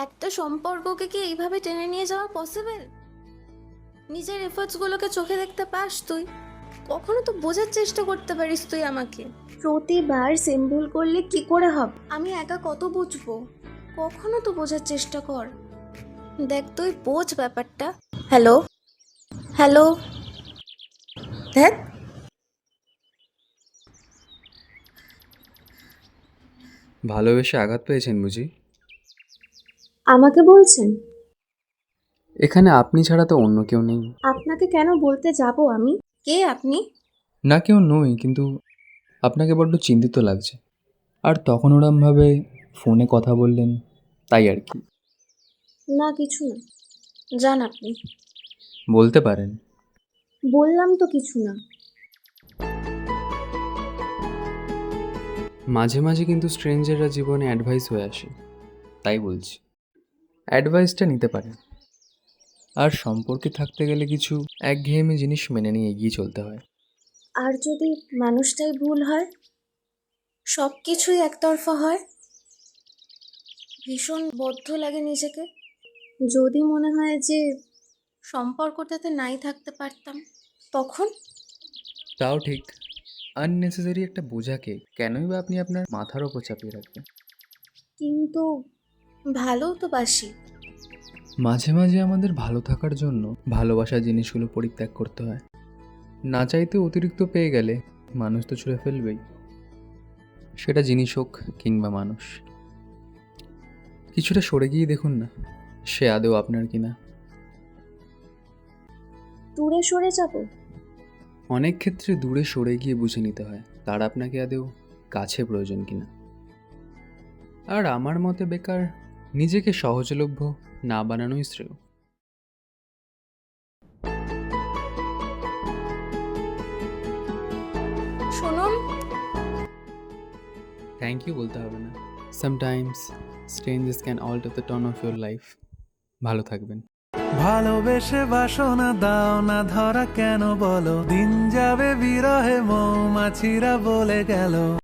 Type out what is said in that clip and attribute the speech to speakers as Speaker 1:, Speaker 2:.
Speaker 1: একটা সম্পর্ককে কি এইভাবে টেনে নিয়ে যাওয়া পসিবল? নিজের এফোর্টস গুলোকে চোখে দেখতে পাস তুই? কখনো তো বোঝার চেষ্টা করতে পারিস তুই আমাকে। প্রতিবার সেম ভুল করলে কি করে হবে? আমি একা কত বুঝবো? কখনো তো বোঝার চেষ্টা কর। দেখ তুই বোঝ ব্যাপারটা। Hello, hello. দেখ,
Speaker 2: ভালোবেসে আঘাত পেয়েছেন বুঝি?
Speaker 1: আমাকে বলছেন?
Speaker 2: এখানে আপনি ছাড়া তো অন্য কেউ নেই।
Speaker 1: আপনাকে কেন বলতে যাব আমি? কে আপনি?
Speaker 2: না কেউ নই, কিন্তু আপনাকে বড্ড চিন্তিত লাগছে। আর তখন ওরমভাবে ফোনে কথা বললেন, তাই আর কি।
Speaker 1: না কিছু না, যান আপনি।
Speaker 2: বলতে পারেন।
Speaker 1: বললাম তো কিছু না।
Speaker 2: মাঝে মাঝে কিন্তু স্ট্রেঞ্জাররা জীবনে অ্যাডভাইস হয়ে আসে, তাই বলছি। অ্যাডভাইসটা নিতে পারেন। আর সম্পর্কে থাকতে গেলে কিছু একঘেয়েমি জিনিস মেনে নিয়ে এগিয়ে চলতে হয়।
Speaker 1: আর যদি মানুষটাই ভুল হয়, সব কিছুই একতরফা হয়, ভীষণ বদ্ধ লাগে নিজেকে। যদি মনে হয় যে সম্পর্কটাতে নাই থাকতে পারতাম, তখন?
Speaker 2: তাও ঠিক। আননেসেসারি একটা বোঝাকে কেনই বা আপনি আপনার মাথার ওপর চাপিয়ে রাখবেন?
Speaker 1: কিন্তু ভালোও তো বাসি।
Speaker 2: মাঝে মাঝে আমাদের ভালো থাকার জন্য ভালোবাসার জিনিসগুলো পরিত্যাগ করতে হয়। না চাইতে অতিরিক্ত পেয়ে গেলে মানুষ তো ছুঁড়ে ফেলবেই, সেটা জিনিস হোক কিংবা মানুষ। কিছুটা সরে গিয়ে দেখুন না, সে আদৌ আপনার কিনা।
Speaker 1: দূরে সরে যাব?
Speaker 2: অনেক ক্ষেত্রে দূরে সরে গিয়ে বুঝে নিতে হয় তার আপনাকে আদৌ কাছে প্রয়োজন কিনা। আর আমার মতে বেকার নিজেকে সহজলভ্য না বানানোই শ্রেয়।
Speaker 1: শুনুন,
Speaker 2: থ্যাংক ইউ বলতে হবে না। Sometimes strangers can alter the tone of your life. ভালো থাকবেন।
Speaker 3: ভালোবেসে বাসনা দাও না ধরা কেন বলো, দিন যাবে বিরহে মৌমাছিরা বলে গেল।